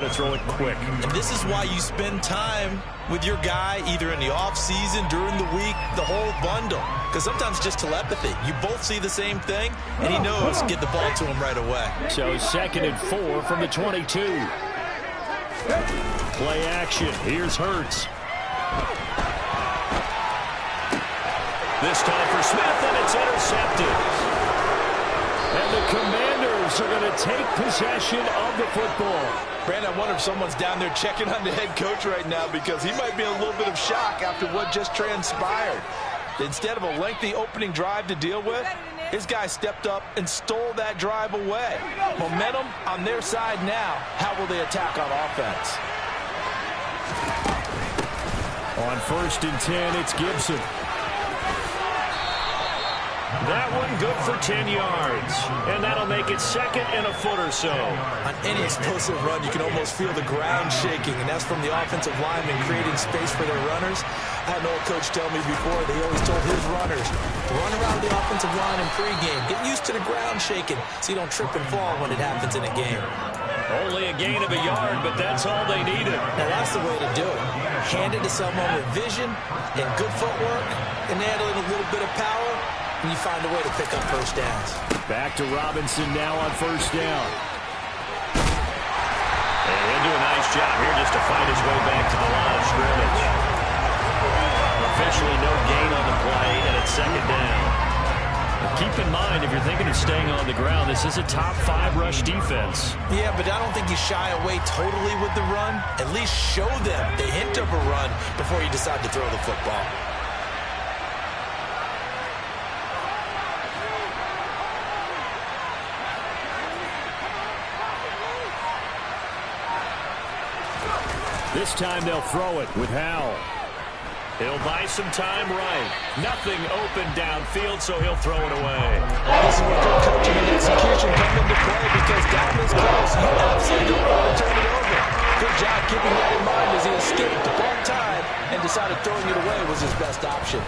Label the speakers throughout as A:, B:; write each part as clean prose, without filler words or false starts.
A: to throw it quick.
B: And this is why you spend time with your guy either in the offseason, during the week, the whole bundle. Because sometimes it's just telepathy. You both see the same thing, and he knows get the ball to him right away.
A: So 2nd and 4 from the 22. Play action. Here's Hurts. This time for Smith, and it's intercepted. And the Commanders are going to take possession of the football.
B: Brandon, I wonder if someone's down there checking on the head coach right now because he might be in a little bit of shock after what just transpired. Instead of a lengthy opening drive to deal with, his guy stepped up and stole that drive away. Momentum on their side now. How will they attack on offense?
A: On 1st and 10, it's Gibson. That one good for 10 yards. And that'll make it 2nd and a foot or so.
B: On any explosive run, you can almost feel the ground shaking, and that's from the offensive linemen creating space for their runners. I had an old coach tell me before that he always told his runners, run around the offensive line in pregame. Get used to the ground shaking so you don't trip and fall when it happens in a game.
A: Only a gain of a yard, but that's all they needed.
B: Now that's the way to do it. Hand it to someone with vision and good footwork and add a little bit of power, and you find a way to pick up first downs.
A: Back to Robinson now on 1st down. And he'll do a nice job here just to find his way back to the line of scrimmage. Officially no gain on the play, and it's 2nd down. Now keep in mind, if you're thinking of staying on the ground, this is a top 5 rush defense.
B: Yeah, but I don't think you shy away totally with the run. At least show them the hint of a run before you decide to throw the football.
A: This time they'll throw it with Howell. He'll buy some time right. Nothing open downfield, so he'll throw it away.
B: This is where good coaching and execution come into play because down this close, you absolutely don't want to turn it over. Good job keeping that in mind as he escaped the ball time and decided throwing it away was his best option.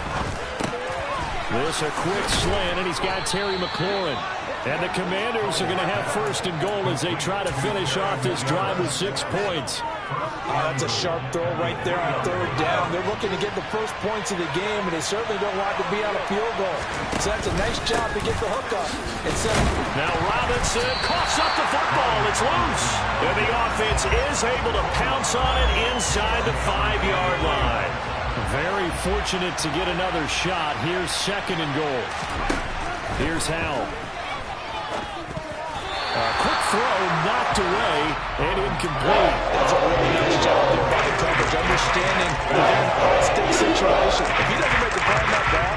A: This a quick slant, and he's got Terry McLaurin. And the Commanders are going to have 1st and goal as they try to finish off this drive with 6 points.
B: That's a sharp throw right there on 3rd down. They're looking to get the first points of the game, and they certainly don't want to be on a field goal. So that's a nice job to get the hook up.
A: Now Robinson coughs up the football. It's loose. And the offense is able to pounce on it inside the 5-yard line. Very fortunate to get another shot. Here's 2nd and goal. Here's Howell. Quick throw knocked away and incomplete.
B: That's a really nice job there by the coverage, understanding that they're in a high-stick situation. If he doesn't make a play on that ball,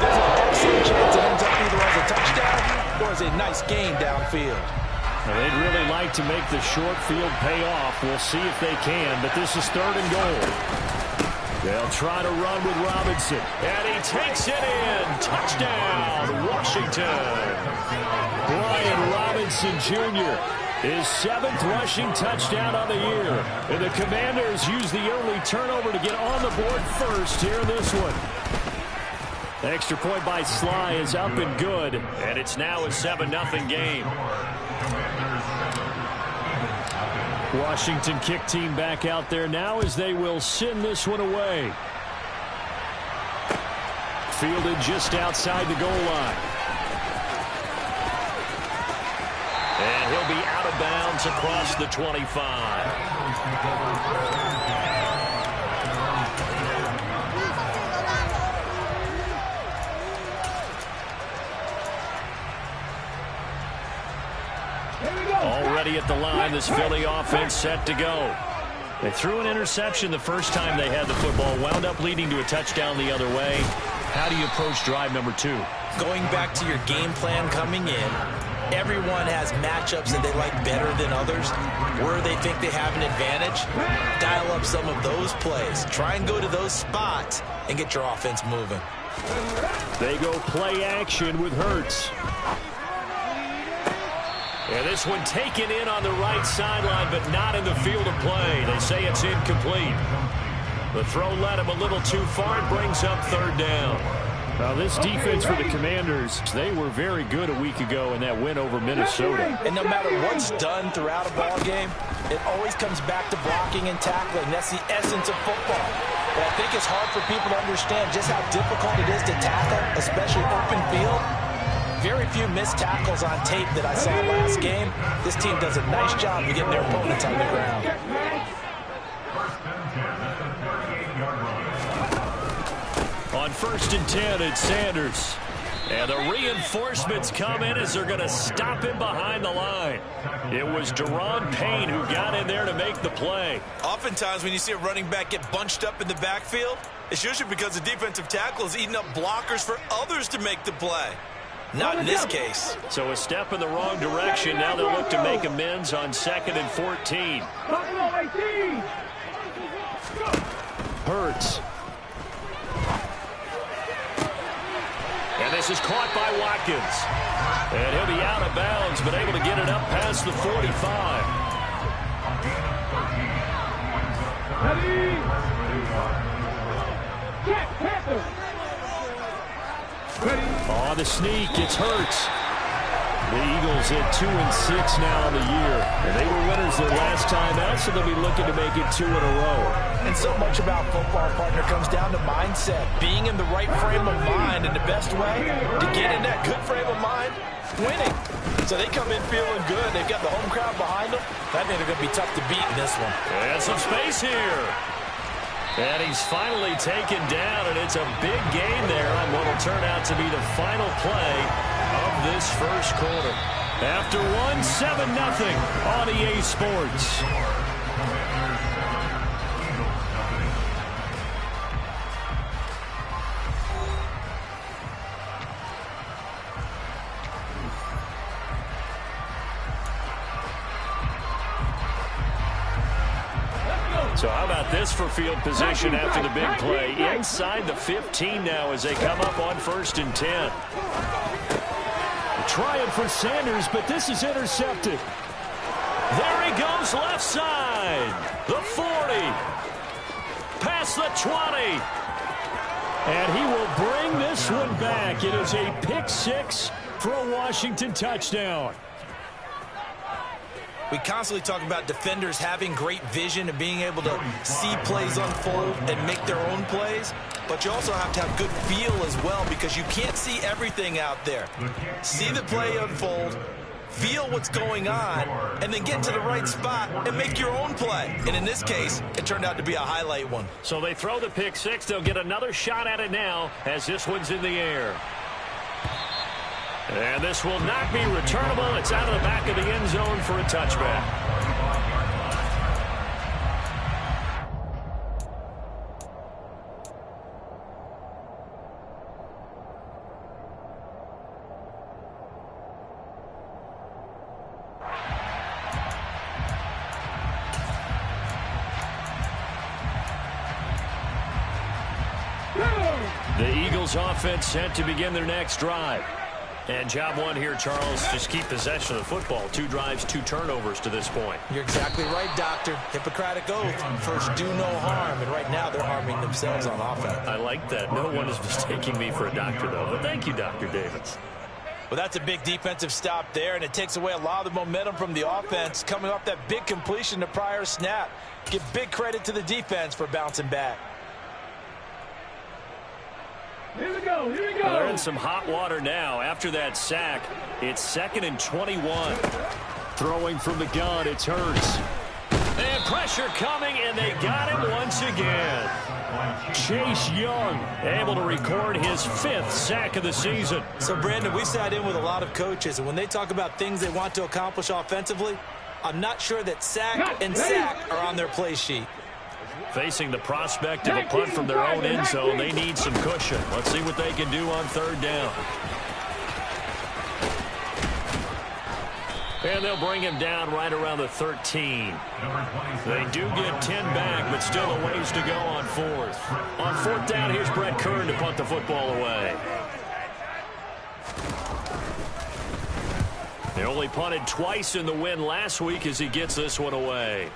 B: there's an excellent chance it ends up either as a touchdown or as a nice gain downfield.
A: Well, they'd really like to make the short field pay off. We'll see if they can, but this is 3rd and goal. They'll try to run with Robinson. And he takes it in. Touchdown, Washington. Brian Robinson Jr. his 7th rushing touchdown on the year. And the Commanders use the early turnover to get on the board first here in this one. The extra point by Sly is up and good. And it's now a 7-0 game. Washington kick team back out there now as they will send this one away. Fielded just outside the goal line. And he'll be out of bounds across the 25. Already at the line, this Philly offense set to go. They threw an interception the first time they had the football, wound up leading to a touchdown the other way. How do you approach drive number 2?
B: Going back to your game plan coming in, everyone has matchups that they like better than others. Where they think they have an advantage, dial up some of those plays. Try and go to those spots and get your offense moving.
A: They go play action with Hurts. And this one taken in on the right sideline, but not in the field of play. They say it's incomplete. The throw led him a little too far. It brings up 3rd down. Now, this defense for the Commanders, they were very good a week ago in that win over Minnesota.
B: And no matter what's done throughout a ball game, It always comes back to blocking and tackling. That's the essence of football. But I think it's hard for people to understand just how difficult it is to tackle, especially open field. Very few missed tackles on tape that I saw last game. This team does a nice job of getting their opponents on the ground.
A: On 1st and 10, it's Sanders. And the reinforcements come in as they're going to stop him behind the line. It was Daron Payne who got in there to make the play.
B: Oftentimes when you see a running back get bunched up in the backfield, it's usually because the defensive tackle is eating up blockers for others to make the play. Not in this case.
A: So a step in the wrong direction. Now they'll look to make amends on 2nd and 14. Hurts. And this is caught by Watkins. And he'll be out of bounds, but able to get it up past the 45. Oh, the sneak. It's Hurts. The Eagles at 2-6 now on the year. And they were winners their last time out, so they'll be looking to make it 2 in a row.
B: And so much about football, partner, comes down to mindset. Being in the right frame of mind, and the best way to get in that good frame of mind, winning. So they come in feeling good. They've got the home crowd behind them. That means they're going to be tough to beat in this one.
A: And some space here. And he's finally taken down, and it's a big gain there on what will turn out to be the final play of this first quarter. After one, 7-0 on EA Sports. So how about this for field position after the big play? Inside the 15 now as they come up on 1st and 10. Trying for Sanders, but this is intercepted. There he goes left side. The 40. Past the 20. And he will bring this one back. It is a pick 6 for a Washington touchdown.
B: We constantly talk about defenders having great vision and being able to see plays unfold and make their own plays. But you also have to have good feel as well, because you can't see everything out there. See the play unfold, feel what's going on, and then get to the right spot and make your own play. And in this case, it turned out to be a highlight one.
A: So they throw the pick 6. They'll get another shot at it now as this one's in the air. And this will not be returnable. It's out of the back of the end zone for a touchback. The Eagles offense set to begin their next drive. And job one here, Charles, just keep possession of the football. 2 drives, 2 turnovers to this point.
B: You're exactly right, Doctor. Hippocratic oath. First, do no harm. And right now, they're harming themselves on offense.
A: I like that. No one is mistaking me for a doctor, though. But thank you, Dr. Davis.
B: Well, that's a big defensive stop there, and it takes away a lot of the momentum from the offense coming off that big completion the prior snap. Give big credit to the defense for bouncing back.
C: Here we go, here we go.
A: Well, they're in some hot water now. After that sack, it's 2nd and 21. Throwing from the gun, it's Hurts. And pressure coming, and they got him once again. Chase Young able to record his 5th sack of the season.
B: So, Brandon, we sat in with a lot of coaches, and when they talk about things they want to accomplish offensively, I'm not sure that sack and sack are on their play sheet.
A: Facing the prospect of a punt from their own end zone, they need some cushion. Let's see what they can do on 3rd down. And they'll bring him down right around the 13. They do get 10 back, but still a ways to go on 4th. On 4th down, here's Brett Kern to punt the football away. They only punted twice in the win last week as he gets this one away.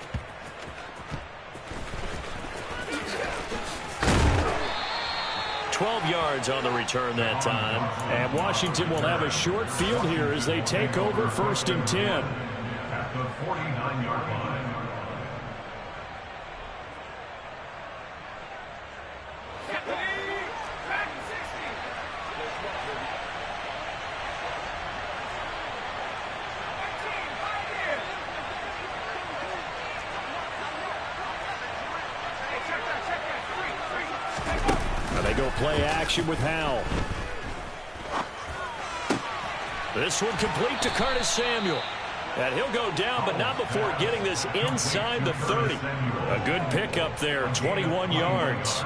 A: 12 yards on the return that time. And Washington will have a short field here as they take over 1st and 10.
D: At the 49-yard line.
A: They'll play action with Howell. This one complete to Curtis Samuel. And he'll go down, but not before getting this inside the 30. A good pickup there, 21 yards.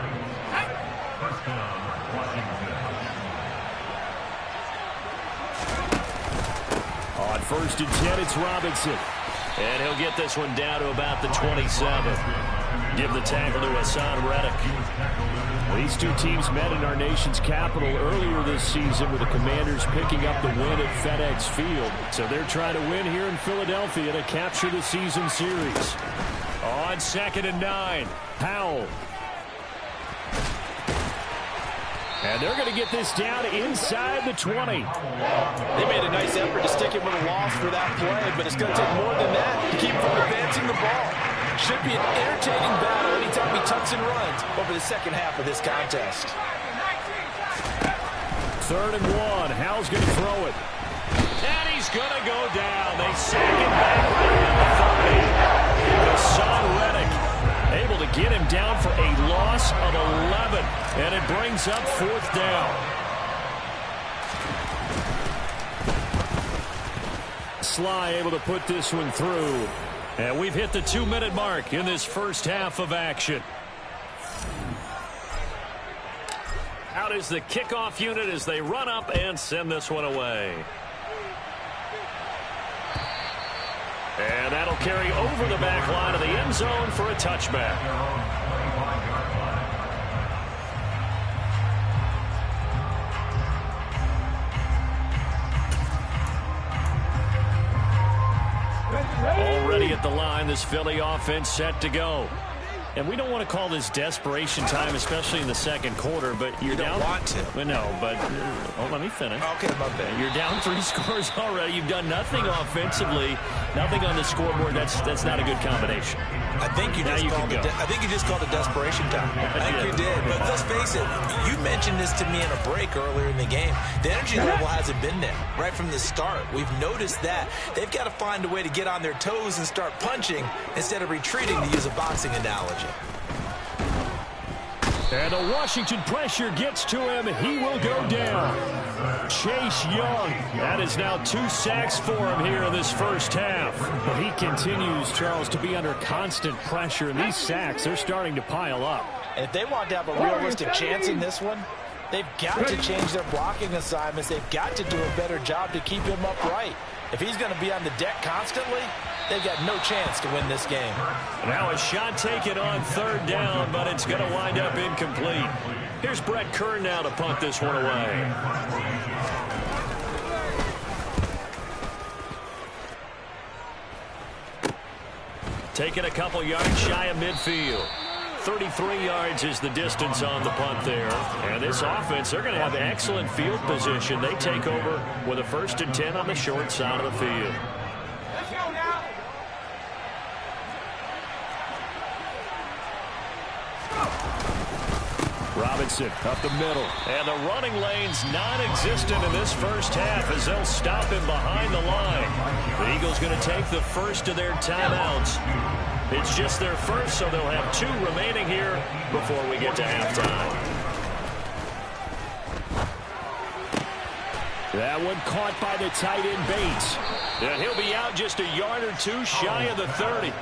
A: On 1st and 10, it's Robinson. And he'll get this one down to about the 27. Give the tackle to Hassan Reddick. These two teams met in our nation's capital earlier this season with the Commanders picking up the win at FedEx Field. So they're trying to win here in Philadelphia to capture the season series. On 2nd and 9, Howell. And they're going to get this down inside the 20.
B: They made a nice effort to stick him with a loss for that play, but it's going to take more than that to keep from advancing the ball. Should be an entertaining battle anytime he tucks and runs over the second half of this contest.
A: 3rd and 1. Howell's going to throw it. And he's going to go down. They sack him back right at the 30. Hassan Reddick able to get him down for a loss of 11. And it brings up 4th down. Sly able to put this one through. And we've hit the 2-minute mark in this first half of action. Out is the kickoff unit as they run up and send this one away. And that'll carry over the back line of the end zone for a touchback. Already at the line, this Philly offense set to go. And we don't want to call this desperation time, especially in the second quarter, but you're down.
B: You don't want to.
A: Well, no, but let me finish.
B: Okay, my bad.
A: You're down 3 scores already. You've done nothing offensively, nothing on the scoreboard. That's not a good combination.
B: I think you just called it desperation time. I think you did. But let's face it, you mentioned this to me in a break earlier in the game. The energy level hasn't been there right from the start. We've noticed that. They've got to find a way to get on their toes and start punching instead of retreating, to use a boxing analogy.
A: And the Washington pressure gets to him. He will go down. Chase Young. That is now 2 sacks for him here in this first half. But he continues, Charles, to be under constant pressure. And these sacks, they're starting to pile up.
B: And if they want to have a realistic chance in this one, they've got to change their blocking assignments. They've got to do a better job to keep him upright. If he's going to be on the deck constantly, they've got no chance to win this game.
A: Now a shot taken on 3rd down, but it's going to wind up incomplete. Here's Brett Kern now to punt this one away. Taking a couple yards shy of midfield. 33 yards is the distance on the punt there. And this offense, they're going to have excellent field position. They take over with a 1st and 10 on the short side of the field. Robinson up the middle. And the running lane's non-existent in this first half as they'll stop him behind the line. The Eagles going to take the first of their timeouts. It's just their first, so they'll have 2 remaining here before we get to halftime. That one caught by the tight end Bates. And he'll be out just a yard or 2 shy of the 30.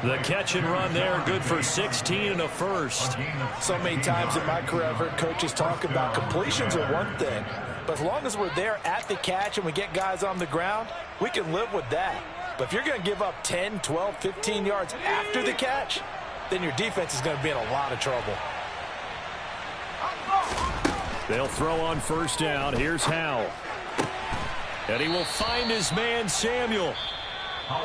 A: The catch and run there, good for 16 and a first.
B: So many times in my career, I've heard coaches talk about completions are one thing, but as long as we're there at the catch and we get guys on the ground, we can live with that. But if you're going to give up 10, 12, 15 yards after the catch, then your defense is going to be in a lot of trouble.
A: They'll throw on 1st down. Here's Howell. And he will find his man, Samuel.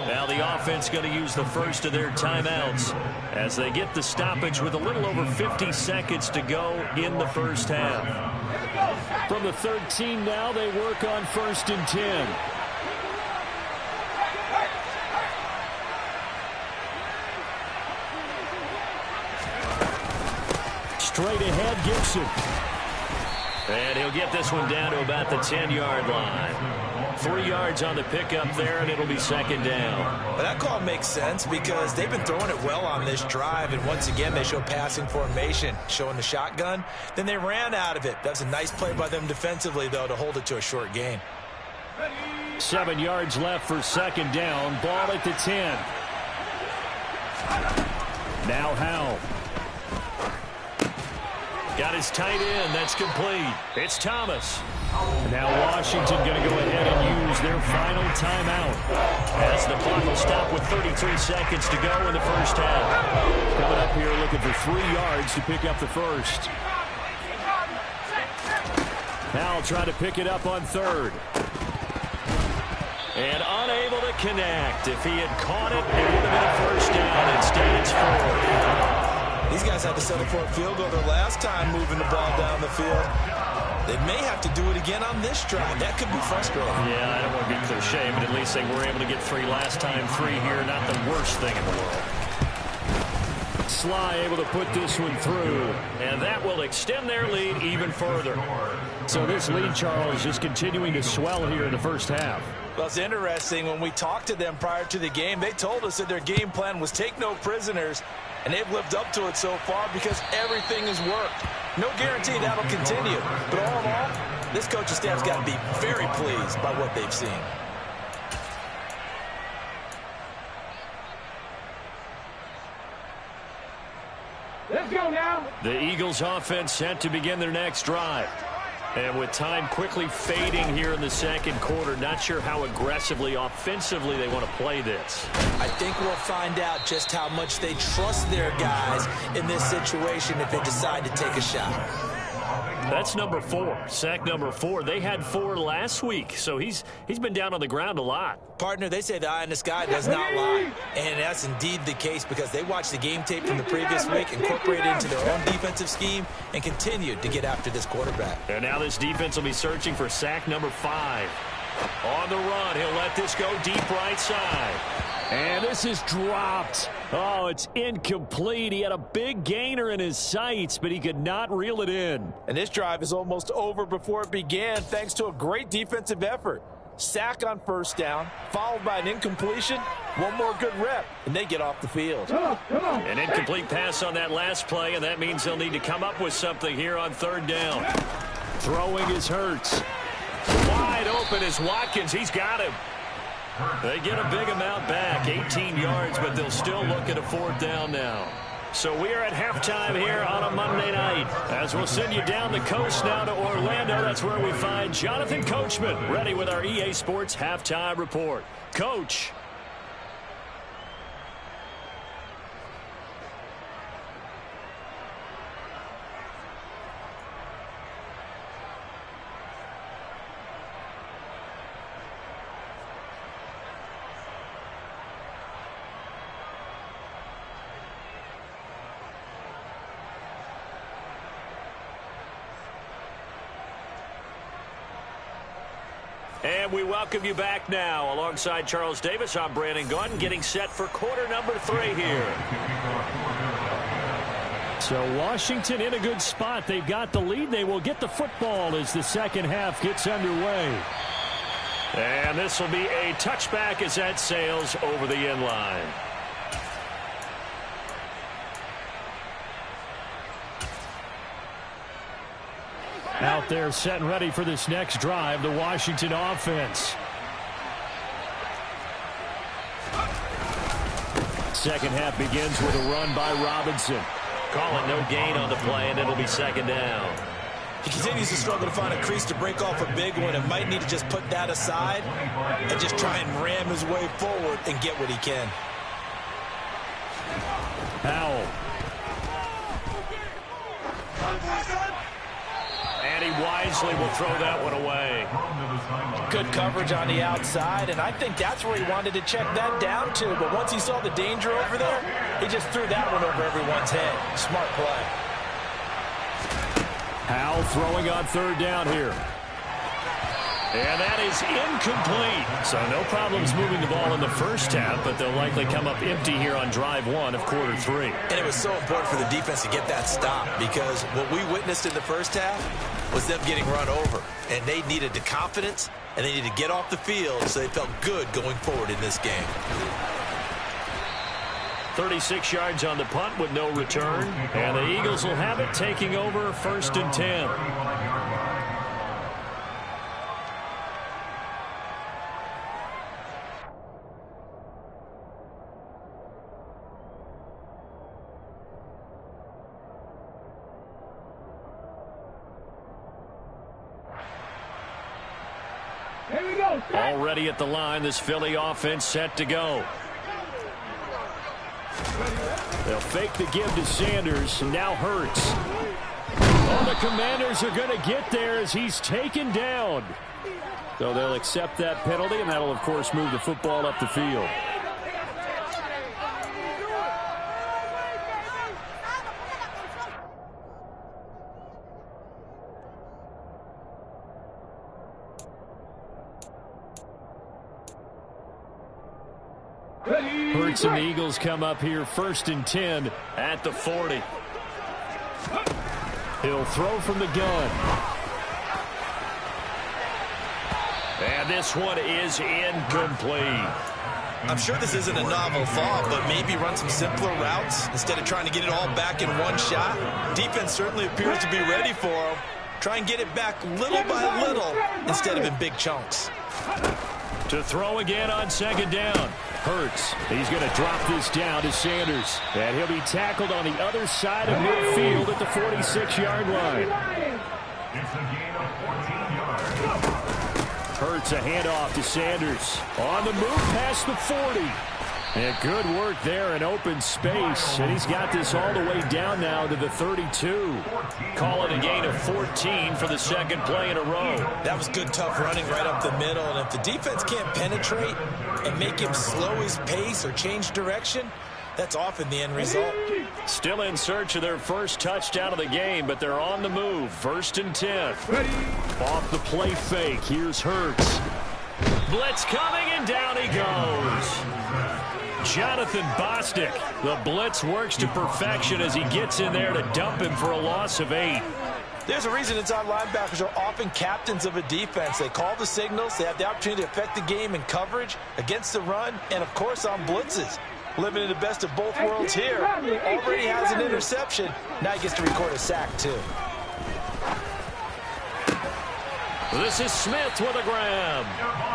A: Now the offense going to use the first of their timeouts as they get the stoppage with a little over 50 seconds to go in the first half. From the 13 now, they work on 1st and 10. Straight ahead, Gibson. And he'll get this one down to about the 10-yard line. 3 yards on the pickup there, and it'll be second down.
B: Well, that call makes sense because they've been throwing it well on this drive, and once again they show passing formation, showing the shotgun. Then they ran out of it. That's a nice play by them defensively, though, to hold it to a short gain.
A: 7 yards left for second down. Ball at the 10. Now Howell. Got his tight end. That's complete. It's Thomas. Now Washington going to go ahead and use their final timeout as the clock will stop with 33 seconds to go in the first half. Coming up here looking for 3 yards to pick up the first. Howell trying to pick it up on third. And unable to connect. If he had caught it, it would have been a first down. Instead, it's 4.
B: These guys had to settle for a field goal their last time moving the ball down the field. They may have to do it again on this drive. That could be frustrating.
A: Yeah, I don't want to be cliche, but at least they were able to get 3 last time. 3 here, not the worst thing in the world. Sly able to put this one through, and that will extend their lead even further. So this lead, Charles, is continuing to swell here in the first half.
B: Well, it's interesting. When we talked to them prior to the game, they told us that their game plan was take no prisoners, and they've lived up to it so far because everything has worked. No guarantee that'll continue, but all in all, this coaching staff's got to be very pleased by what they've seen.
C: Let's go now.
A: The Eagles offense set to begin their next drive. And with time quickly fading here in the second quarter, not sure how aggressively, offensively they want to play this.
B: I think we'll find out just how much they trust their guys in this situation if they decide to take a shot.
A: That's number 4, sack number 4. They had 4 last week, so he's been down on the ground a lot.
B: Partner, they say the eye in the sky does not lie, and that's indeed the case because they watched the game tape from the previous week, incorporated it into their own defensive scheme, and continued to get after this quarterback.
A: And now this defense will be searching for sack number 5. On the run, he'll let this go deep right side. And this is dropped. Oh, it's incomplete. He had a big gainer in his sights, but he could not reel it in.
B: And this drive is almost over before it began thanks to a great defensive effort. Sack on first down, followed by an incompletion, one more good rep, and they get off the field.
C: Come on.
A: An incomplete pass on that last play, and that means they'll need to come up with something here on third down. Throwing is Hurts. Wide open is Watkins. He's got him. They get a big amount back, 18 yards, but they'll still look at a fourth down now. So we are at halftime here on a Monday night. As we'll send you down the coast now to Orlando, that's where we find Jonathan Coachman, ready with our EA Sports Halftime Report. Coach. And we welcome you back now. Alongside Charles Davis, I'm Brandon Gaudin, getting set for quarter number 3 here. So Washington in a good spot. They've got the lead. They will get the football as the second half gets underway. And this will be a touchback as that sails over the end line. Out there set and ready for this next drive, the Washington offense. Second half begins with a run by Robinson. Call it no gain on the play, and it'll be second down.
B: He continues to struggle to find a crease to break off a big one and might need to just put that aside and just try and ram his way forward and get what he can.
A: Howell. And he wisely will throw that one away.
B: Good coverage on the outside, and I think that's where he wanted to check that down to. But once he saw the danger over there, he just threw that one over everyone's head. Smart play.
A: Howell throwing on third down here. And that is incomplete. So no problems moving the ball in the first half, but they'll likely come up empty here on drive 1 of quarter 3.
B: And it was so important for the defense to get that stop because what we witnessed in the first half was them getting run over. And they needed the confidence and they need to get off the field so they felt good going forward in this game.
A: 36 yards on the punt with no return. And the Eagles will have it, taking over 1st and 10.
C: Here we go.
A: Already at the line, this Philly offense set to go. They'll fake the give to Sanders, and now Hurts. Oh, the Commanders are going to get there as he's taken down. So they'll accept that penalty, and that'll, of course, move the football up the field. Hurts and the Eagles come up here 1st and 10 at the 40. He'll throw from the gun. And this one is incomplete.
B: I'm sure this isn't a novel thought, but maybe run some simpler routes instead of trying to get it all back in one shot. Defense certainly appears to be ready for him. Try and get it back little by little instead of in big chunks.
A: To throw again on 2nd down. Hurts. He's going to drop this down to Sanders. And he'll be tackled on the other side of midfield at the 46-yard line.
C: It's a gain of 14 yards.
A: Hurts a handoff to Sanders. On the move past the 40. And good work there in open space. And he's got this all the way down now to the 32. Call it a gain of 14 for the 2nd play in a row.
B: That was good, tough running right up the middle. And if the defense can't penetrate and make him slow his pace or change direction, that's often the end result.
A: Still in search of their first touchdown of the game, but they're on the move. 1st and 10. Off the play fake. Here's Hurts. Blitz coming, and down he goes. Jonathan Bostic. The blitz works to perfection as he gets in there to dump him for a loss of 8.
B: There's a reason inside linebackers are often captains of a defense. They call the signals. They have the opportunity to affect the game in coverage, against the run, and, of course, on blitzes. Living in the best of both worlds here. Already has an interception. Now he gets to record a sack, too.
A: This is Smith with a grab.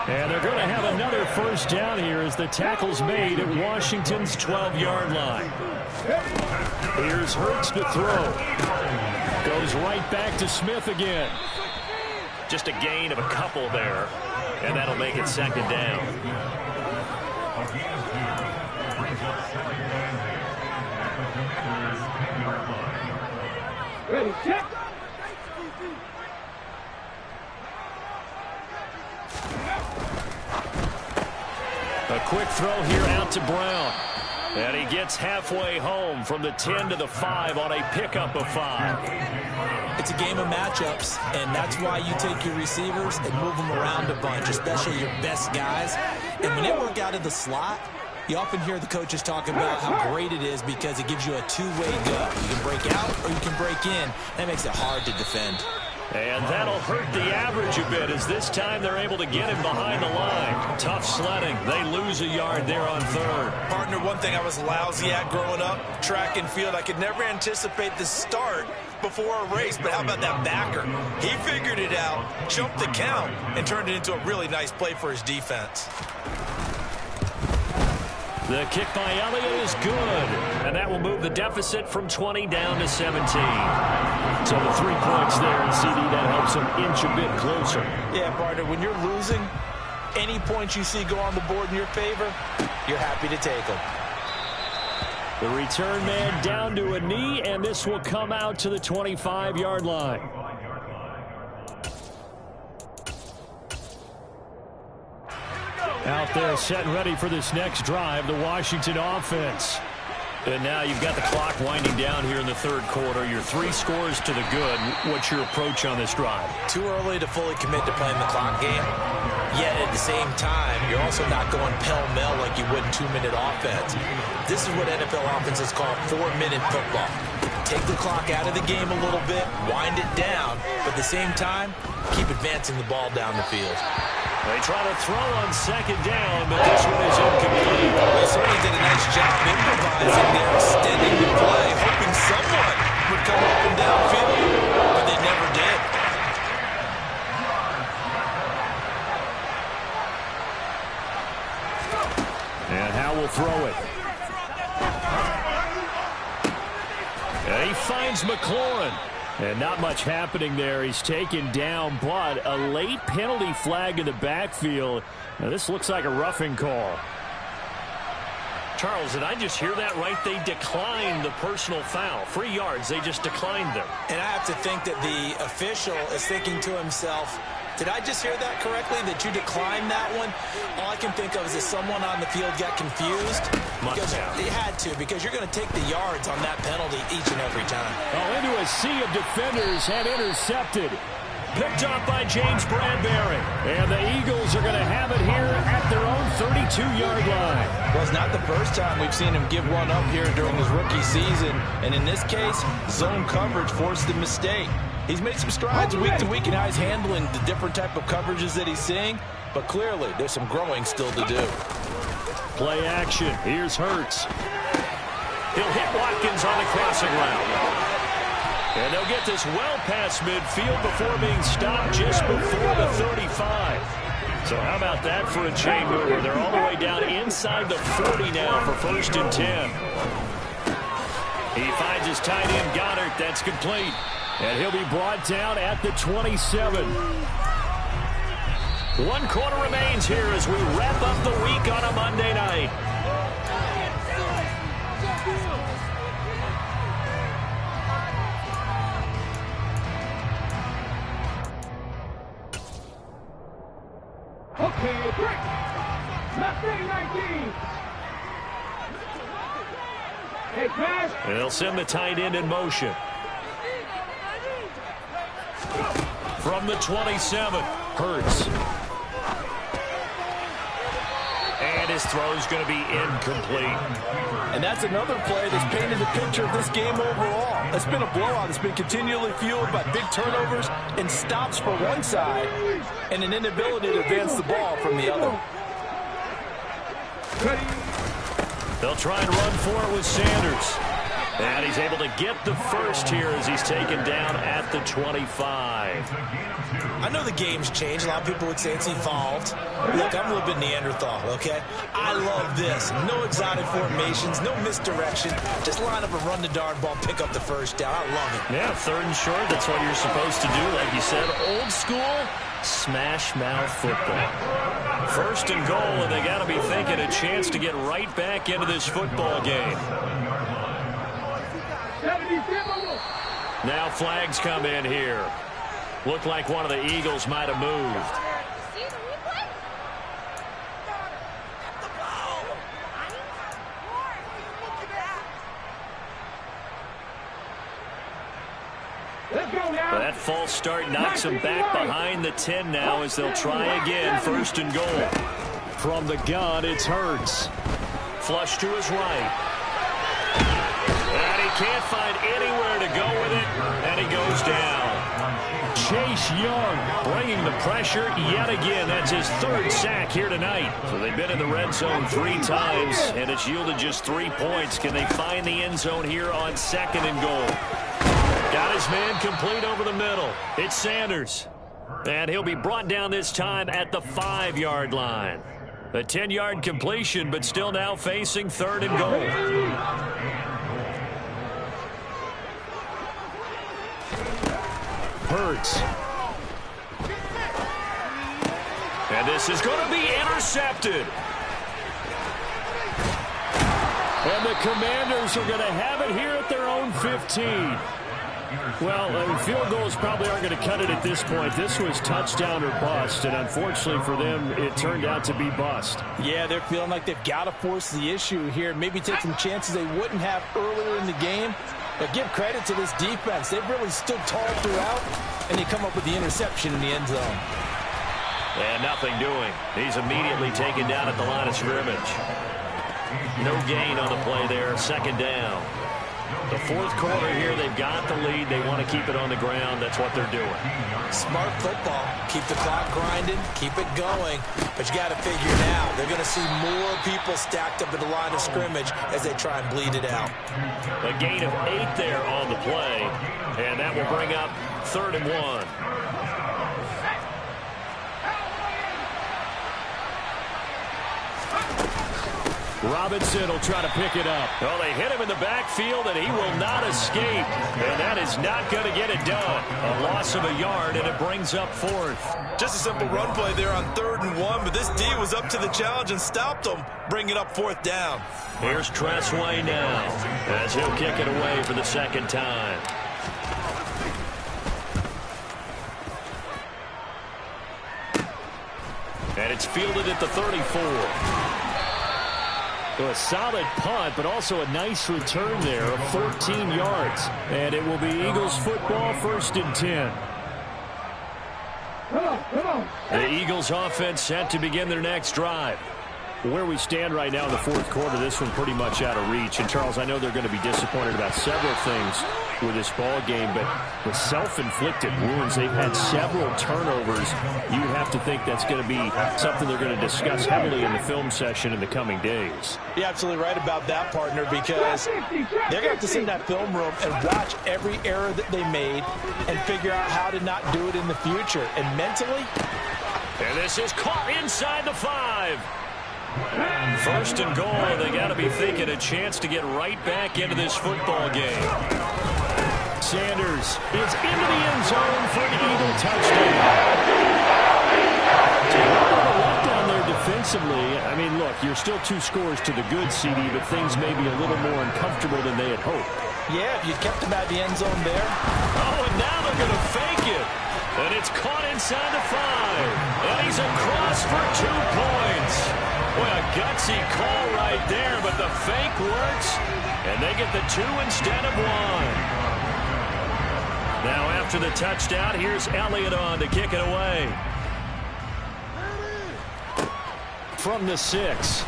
A: And they're going to have another 1st down here as the tackle's made at Washington's 12-yard line. Here's Hurts to throw. Goes right back to Smith again. Just a gain of a couple there. And that'll make it 2nd down.
C: Ready, check.
A: A quick throw here out to Brown. And he gets halfway home from the 10 to the 5 on a pickup of 5.
B: It's a game of matchups, and that's why you take your receivers and move them around a bunch, especially your best guys. And when they work out of the slot, you often hear the coaches talk about how great it is because it gives you a two-way go. You can break out or you can break in. That makes it hard to defend.
A: And that'll hurt the average a bit as this time they're able to get him behind the line. Tough sledding. They lose a yard there on 3rd.
B: Partner, one thing I was lousy at growing up, track and field, I could never anticipate the start before a race, but how about that backer? He figured it out, jumped the count, and turned it into a really nice play for his defense.
A: The kick by Elliott is good, and that will move the deficit from 20 down to 17. So the 3 points there, and CD, that helps them inch a bit closer.
B: Yeah, partner, when you're losing, any points you see go on the board in your favor, you're happy to take them.
A: The return man down to a knee, and this will come out to the 25-yard line. Out there set and ready for this next drive, the Washington offense. And now you've got the clock winding down here in the 3rd quarter. Your 3 scores to the good. What's your approach on this drive?
B: Too early to fully commit to playing the clock game. Yet at the same time, you're also not going pell-mell like you would in 2-minute offense. This is what NFL offenses call 4-minute football. take the clock out of the game a little bit, wind it down, but at the same time, keep advancing the ball down the field.
A: They try to throw on second down, but this one is incomplete.
B: They certainly did a nice job improvising there, extending the play, hoping someone would come up and downfield, but they never did.
A: And Howe will throw it. And he finds McLaurin. And not much happening there. He's taken down, but a late penalty flag in the backfield. Now, this looks like a roughing call. Charles, did I just hear that right? They declined the personal foul. 3 yards, they just declined them.
B: And I have to think that the official is thinking to himself, did I just hear that correctly, that you declined that one? All I can think of is that someone on the field got confused. Because they had to, because you're going to take the yards on that penalty each and every time.
A: Oh, into a sea of defenders and intercepted. Picked up by James Bradbury. And the Eagles are going to have it here at their own 32-yard line.
B: Well, it's not the first time we've seen him give one up here during his rookie season. And in this case, zone coverage forced the mistake. He's made some strides week to week in how he's handling the different type of coverages that he's seeing. But clearly, there's some growing still to do.
A: Play action. Here's Hurts. He'll hit Watkins on the crossing route. And they'll get this well past midfield before being stopped just before the 35. So how about that for a chain mover? They're all the way down inside the 40 now for 1st and 10. He finds his tight end Goddard. That's complete. And he'll be brought down at the 27. 1 quarter remains here as we wrap up the week on a Monday night.
C: Okay, break. Left 19. Hey, pass.
A: And they'll send the tight end in motion. From the 27, Hurts. And his throw's going to be incomplete.
B: And that's another play that's painted the picture of this game overall. It's been a blowout. It's been continually fueled by big turnovers and stops for one side and an inability to advance the ball from the other.
A: They'll try and run for it with Sanders. And he's able to get the first here as he's taken down at the 25.
B: I know the game's changed. A lot of people would say it's evolved. Look, I'm a little bit Neanderthal, okay? I love this. No exotic formations, no misdirection. Just line up and run the darn ball, pick up the first down. I love it.
A: Yeah, 3rd and short. That's what you're supposed to do. Like you said, old school smash mouth football. 1st and goal, and they got to be thinking a chance to get right back into this football game. Now flags come in here. Looked like one of the Eagles might have moved. But that false start knocks him back behind the 10 now as they'll try again. 1st and goal. From the gun, it's Hurts. Flush to his right. And he can't find anywhere to go with it, and he goes down. Chase Young bringing the pressure yet again. That's his 3rd sack here tonight. So they've been in the red zone 3 times, and it's yielded just 3 points. Can they find the end zone here on 2nd and goal? Got his man complete over the middle. It's Sanders. And he'll be brought down this time at the 5-yard line. A 10-yard completion, but still now facing 3rd and goal. Hurts. And this is going to be intercepted. And the Commanders are going to have it here at their own 15. Well, field goals probably aren't going to cut it at this point. This was touchdown or bust, and unfortunately for them, it turned out to be bust.
B: Yeah, they're feeling like they've got to force the issue here. Maybe take some chances they wouldn't have earlier in the game. But give credit to this defense. They've really stood tall throughout, and they come up with the interception in the end zone.
A: And nothing doing. He's immediately taken down at the line of scrimmage. No gain on the play there. 2nd down. The fourth quarter here. They've got the lead. They want to keep it on the ground. That's what they're doing.
B: Smart football. Keep the clock grinding. Keep it going. But you got to figure now, they're going to see more people stacked up at the line of scrimmage as they try and bleed it out.
A: A gain of 8 there on the play. And that will bring up 3rd and 1. Robinson will try to pick it up. Well, they hit him in the backfield, and he will not escape. And that is not going to get it done. A loss of a yard, and it brings up 4th.
B: Just a simple run play there on 3rd and 1, but this D was up to the challenge and stopped them, bringing up 4th down.
A: Here's Tressway now, as he'll kick it away for the 2nd time. And it's fielded at the 34. So a solid punt, but also a nice return there of 14 yards. And it will be Eagles football, 1st and 10. The Eagles offense set to begin their next drive. Where we stand right now in the 4th quarter, this one pretty much out of reach. And, Charles, I know they're going to be disappointed about several things with this ball game, but with self-inflicted wounds, they've had several turnovers. You would have to think that's going to be something they're going to discuss heavily in the film session in the coming days.
B: You're absolutely right about that, partner, because they're going to have to sit in that film room and watch every error that they made and figure out how to not do it in the future. And mentally,
A: and this is caught inside the 5. 1st and goal. They got to be thinking a chance to get right back into this football game. Sanders is into the end zone for an Eagle touchdown. Down there defensively. I mean, look, you're still 2 scores to the good, CD, but things may be a little more uncomfortable than they had hoped.
B: Yeah, if you kept them at the end zone there.
A: Oh, and now they're going to fake it. And it's caught inside the 5. And he's across for 2 points. Boy, a gutsy call right there, but the fake works, and they get the 2 instead of 1. Now after the touchdown, here's Elliott on to kick it away. From the 6.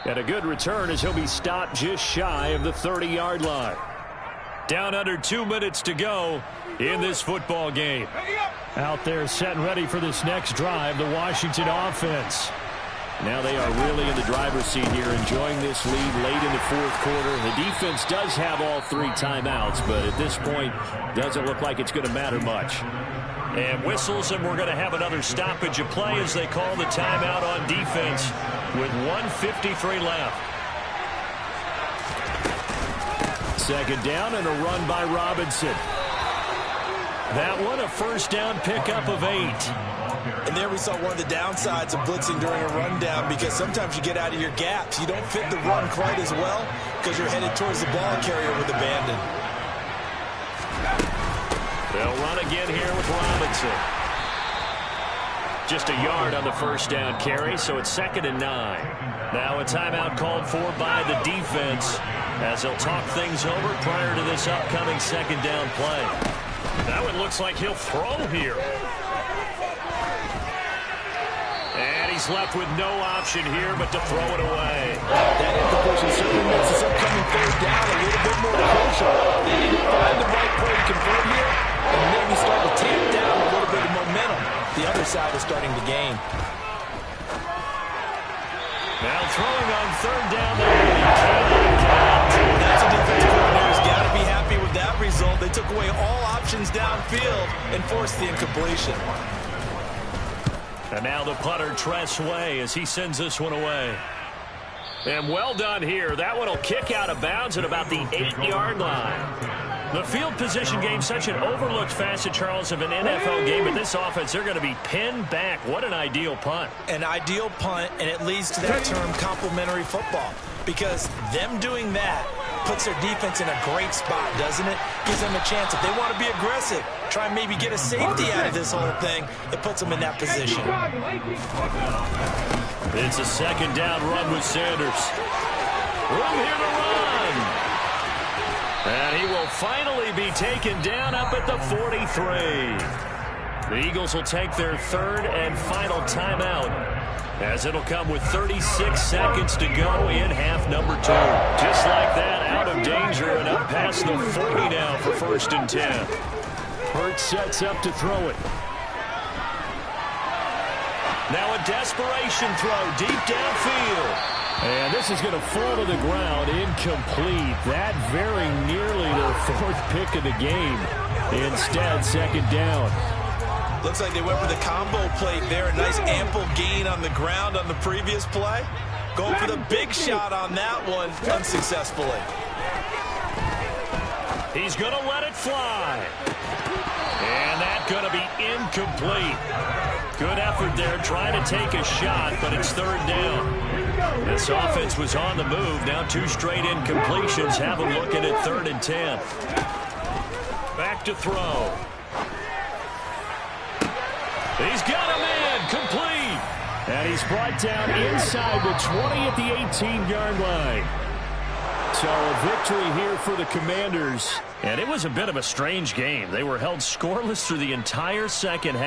A: And a good return as he'll be stopped just shy of the 30-yard line. Down under 2 minutes to go in this football game. Out there set and ready for this next drive, the Washington offense. Now they are really in the driver's seat here, enjoying this lead late in the 4th quarter. The defense does have all 3 timeouts, but at this point, doesn't look like it's going to matter much. And whistles, and we're going to have another stoppage of play as they call the timeout on defense with 1:53 left. 2nd down and a run by Robinson. That one, a 1st down pickup of 8.
B: And there we saw one of the downsides of blitzing during a rundown, because sometimes you get out of your gaps. You don't fit the run quite as well because you're headed towards the ball carrier with abandon.
A: They'll run again here with Robinson. Just a yard on the 1st down carry, so it's 2nd and 9. Now a timeout called for by the defense as they'll talk things over prior to this upcoming 2nd down play. That one looks like he'll throw here. And he's left with no option here but to throw it away.
B: That incompletion certainly makes this upcoming 3rd down a little bit more crucial. They need to find the right play to convert here and maybe start to tamp down a little bit of momentum. The other side is starting to gain.
A: Now throwing on 3rd down there. He cannot connect.
B: That's a defensive coordinator's got to be happy with that result. They took away all options downfield and forced the incompletion.
A: And now the punter, Tressway, as he sends this one away. And well done here. That one will kick out of bounds at about the 8-yard line. The field position game, such an overlooked facet, Charles, of an NFL game. But this offense, they're going to be pinned back. What an ideal punt.
B: An ideal punt, and it leads to that term complementary football. Because them doing that puts their defense in a great spot, doesn't it? Gives them a chance. If they want to be aggressive, try and maybe get a safety out of this whole thing, it puts them in that position.
A: It's a 2nd down run with Sanders. Room here to run. And he will finally be taken down up at the 43. The Eagles will take their 3rd and final timeout as it'll come with 36 seconds to go in half number 2. Just like that, out of danger and up past the 40 now for 1st and 10. Hurts sets up to throw it. Now a desperation throw deep downfield. And this is going to fall to the ground, incomplete. That very nearly their 4th pick of the game. Instead, 2nd down.
B: Looks like they went for the combo play there. A nice ample gain on the ground on the previous play. Going for the big shot on that one unsuccessfully.
A: He's going to let it fly. And that's going to be incomplete. Good effort there trying to take a shot, but it's 3rd down. This offense was on the move. Now 2 straight incompletions have them looking at 3rd and 10. Back to throw. He's got him in, complete. And he's brought down inside the 20 at the 18-yard line. So a victory here for the Commanders. And it was a bit of a strange game. They were held scoreless through the entire second half.